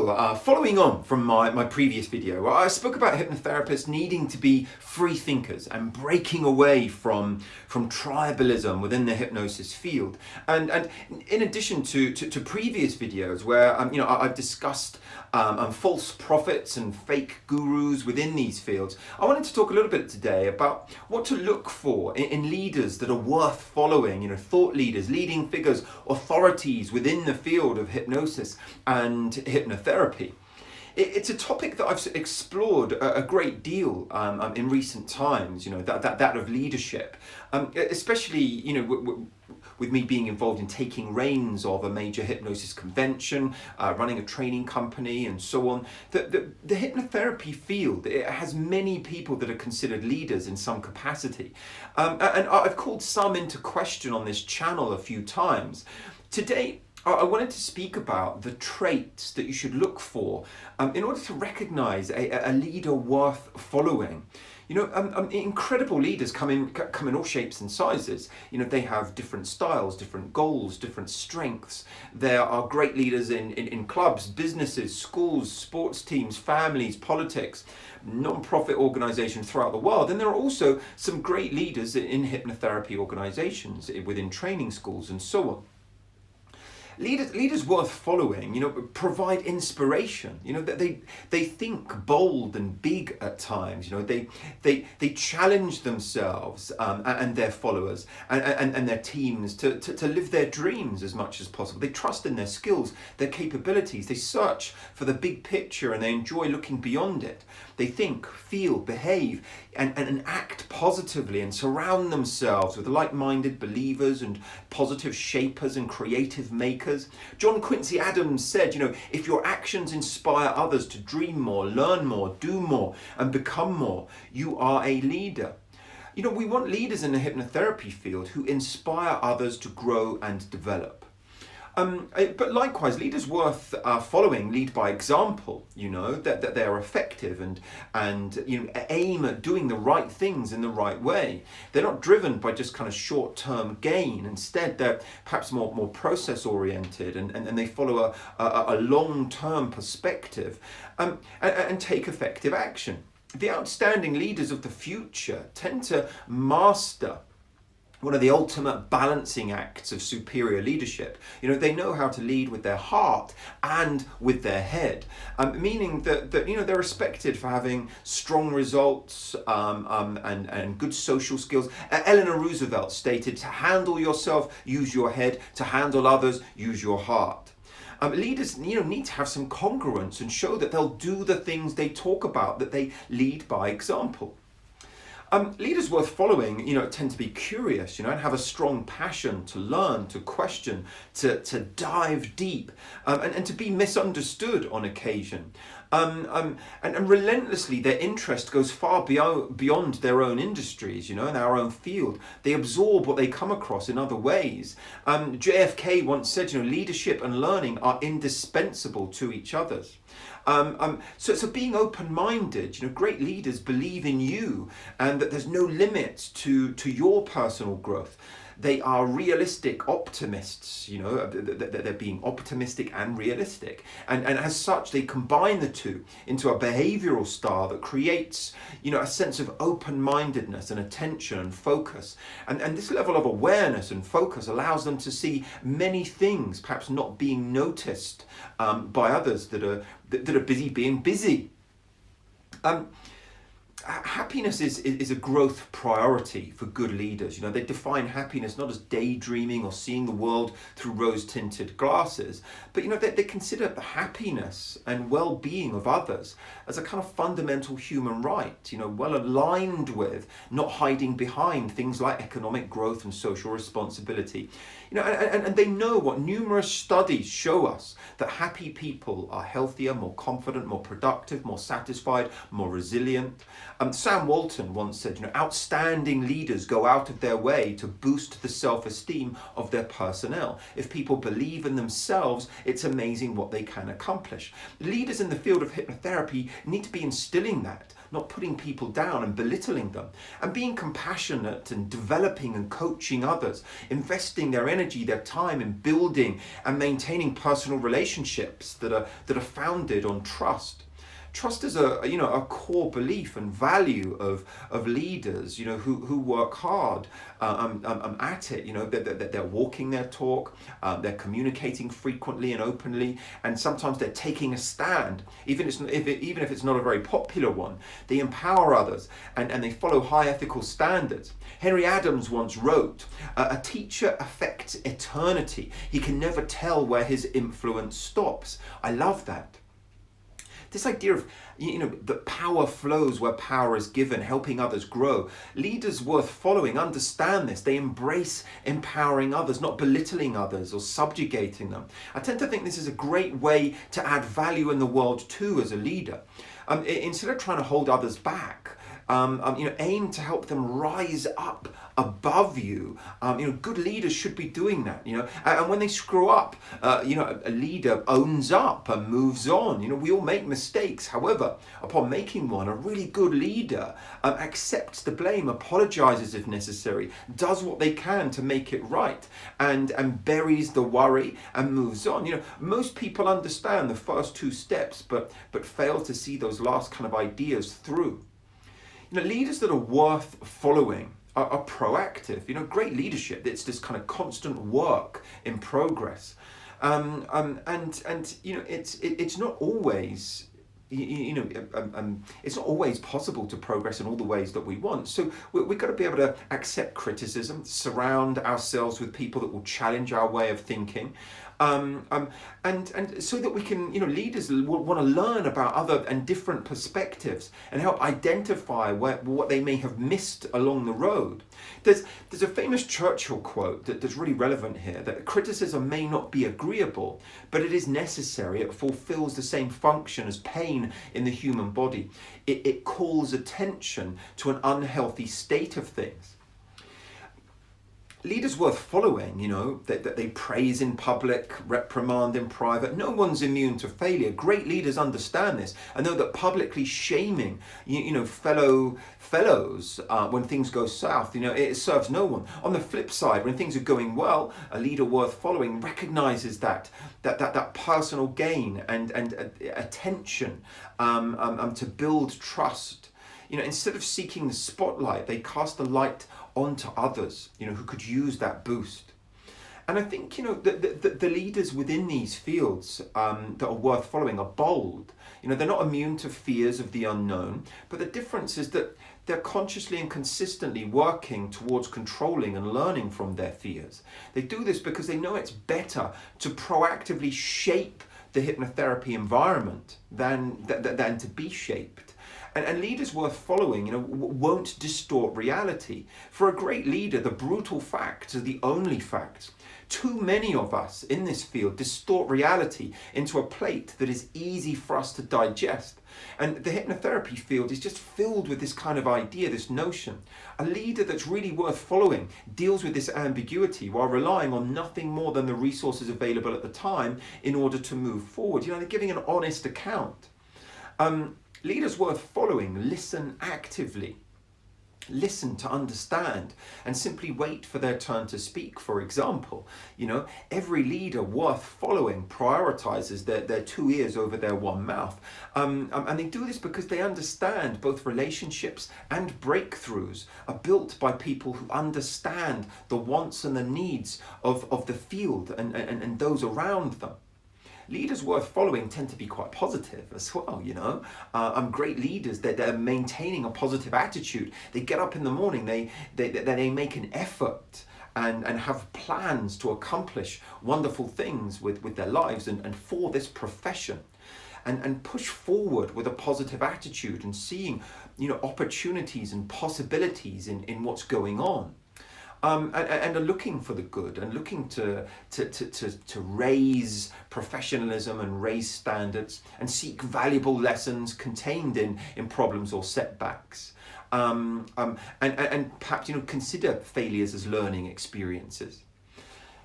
Michael. Following on from my previous video, I spoke about hypnotherapists needing to be free thinkers and breaking away from tribalism within the hypnosis field. And in addition to previous videos where I've discussed false prophets and fake gurus within these fields, I wanted to talk a little bit today about what to look for in leaders that are worth following, thought leaders, leading figures, authorities within the field of hypnosis and hypnotherapy. It's a topic that I've explored a great deal in recent times, that of leadership, especially, with me being involved in taking reins of a major hypnosis convention, running a training company and so on. The hypnotherapy field, it has many people that are considered leaders in some capacity. And I've called some into question on this channel a few times. Today, I wanted to speak about the traits that you should look for in order to recognize a leader worth following. Incredible leaders come in all shapes and sizes. They have different styles, different goals, different strengths. There are great leaders in clubs, businesses, schools, sports teams, families, politics, non-profit organizations throughout the world. And there are also some great leaders in hypnotherapy organizations within training schools and so on. Leaders worth following, provide inspiration. They think bold and big at times. They challenge themselves and their followers and their teams to live their dreams as much as possible. They trust in their skills, their capabilities. They search for the big picture and they enjoy looking beyond it. They think, feel, behave, and act positively and surround themselves with like-minded believers and positive shapers and creative makers. John Quincy Adams said, if your actions inspire others to dream more, learn more, do more, and become more, you are a leader. We want leaders in the hypnotherapy field who inspire others to grow and develop. But likewise, leaders worth following lead by example, that they are effective and aim at doing the right things in the right way. They're not driven by just kind of short-term gain. Instead, they're perhaps more process-oriented and they follow a long-term perspective and take effective action. The outstanding leaders of the future tend to master one of the ultimate balancing acts of superior leadership. They know how to lead with their heart and with their head, meaning that they're respected for having strong results and good social skills. Eleanor Roosevelt stated, to handle yourself, use your head. To handle others, use your heart. Leaders need to have some congruence and show that they'll do the things they talk about, that they lead by example. Leaders worth following, tend to be curious, and have a strong passion to learn, to question, to dive deep, and to be misunderstood on occasion. And relentlessly, their interest goes far beyond their own industries, in our own field. They absorb what they come across in other ways. JFK once said, leadership and learning are indispensable to each other. So being open-minded, great leaders believe in you and that there's no limit to your personal growth. They are realistic optimists, they're being optimistic and realistic. And as such, they combine the two into a behavioral style that creates, a sense of open-mindedness and attention and focus. And this level of awareness and focus allows them to see many things perhaps not being noticed by others that are busy being busy. Happiness is a growth priority for good leaders. They define happiness not as daydreaming or seeing the world through rose-tinted glasses, but they consider the happiness and well-being of others as a kind of fundamental human right, well aligned with, not hiding behind things like economic growth and social responsibility. And they know what numerous studies show us, that happy people are healthier, more confident, more productive, more satisfied, more resilient. Sam Sam Walton once said, outstanding leaders go out of their way to boost the self-esteem of their personnel. If people believe in themselves, it's amazing what they can accomplish. Leaders in the field of hypnotherapy need to be instilling that, not putting people down and belittling them, and being compassionate and developing and coaching others, investing their energy, their time in building and maintaining personal relationships that are founded on trust. Trust is a core belief and value of leaders, who work hard at it. They're walking their talk, they're communicating frequently and openly, and sometimes they're taking a stand, even if it's not a very popular one. They empower others and they follow high ethical standards. Henry Adams once wrote, "A teacher affects eternity. He can never tell where his influence stops." I love that. This idea of, that power flows where power is given, helping others grow. Leaders worth following understand this. They embrace empowering others, not belittling others or subjugating them. I tend to think this is a great way to add value in the world too as a leader. Instead of trying to hold others back, aim to help them rise up above you. Good leaders should be doing that. And when they screw up, a leader owns up and moves on. We all make mistakes. However, upon making one, a really good leader accepts the blame, apologizes if necessary, does what they can to make it right, and buries the worry and moves on. Most people understand the first two steps, but fail to see those last kind of ideas through. Leaders that are worth following are proactive. Great leadership, it's this kind of constant work in progress. It's not always it's not always possible to progress in all the ways that we want. So we've got to be able to accept criticism, surround ourselves with people that will challenge our way of thinking, and so that we can, leaders will want to learn about other and different perspectives and help identify what they may have missed along the road. There's a famous Churchill quote that's really relevant here, that criticism may not be agreeable, but it is necessary. It fulfills the same function as pain in the human body. It calls attention to an unhealthy state of things. Leaders worth following, that they praise in public, reprimand in private. No one's immune to failure. Great leaders understand this and know that publicly shaming, fellows when things go south, it serves no one. On the flip side, when things are going well, a leader worth following recognizes that personal gain and attention to build trust. Instead of seeking the spotlight, they cast the light onto others, who could use that boost. And I think, the leaders within these fields that are worth following are bold. They're not immune to fears of the unknown, but the difference is that they're consciously and consistently working towards controlling and learning from their fears. They do this because they know it's better to proactively shape the hypnotherapy environment than to be shaped. And leaders worth following, won't distort reality. For a great leader, the brutal facts are the only facts. Too many of us in this field distort reality into a plate that is easy for us to digest. And the hypnotherapy field is just filled with this kind of idea, this notion. A leader that's really worth following deals with this ambiguity while relying on nothing more than the resources available at the time in order to move forward. They're giving an honest account. Leaders worth following listen actively. Listen to understand and simply wait for their turn to speak. For example, every leader worth following prioritizes their two ears over their one mouth. And they do this because they understand both relationships and breakthroughs are built by people who understand the wants and the needs of the field and those around them. Leaders worth following tend to be quite positive as well, great leaders, they're maintaining a positive attitude. They get up in the morning, they make an effort and have plans to accomplish wonderful things with their lives and for this profession. And push forward with a positive attitude and seeing, opportunities and possibilities in what's going on. And are looking for the good and looking to raise professionalism and raise standards and seek valuable lessons contained in problems or setbacks. and perhaps, consider failures as learning experiences.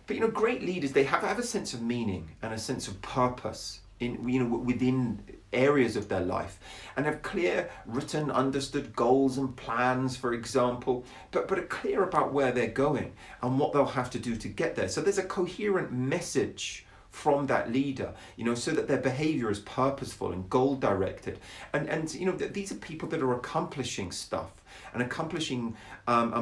But, great leaders, they have a sense of meaning and a sense of purpose within areas of their life, and have clear, written, understood goals and plans, for example, but are clear about where they're going and what they'll have to do to get there. So there's a coherent message from that leader, so that their behavior is purposeful and goal directed. And these are people that are accomplishing stuff and accomplishing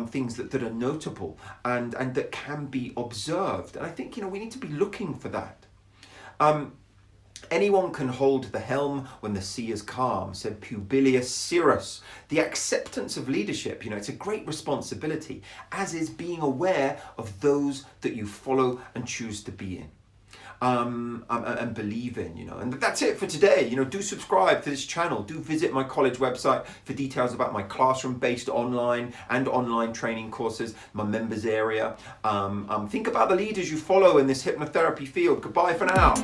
things that are notable and that can be observed. And I think, we need to be looking for that. Anyone can hold the helm when the sea is calm, said Publius Syrus. The acceptance of leadership, it's a great responsibility, as is being aware of those that you follow and choose to be in. And believe in, and that's it for today. Do subscribe to this channel. Do visit my college website for details about my classroom-based online and online training courses, my members area. Think about the leaders you follow in this hypnotherapy field. Goodbye for now.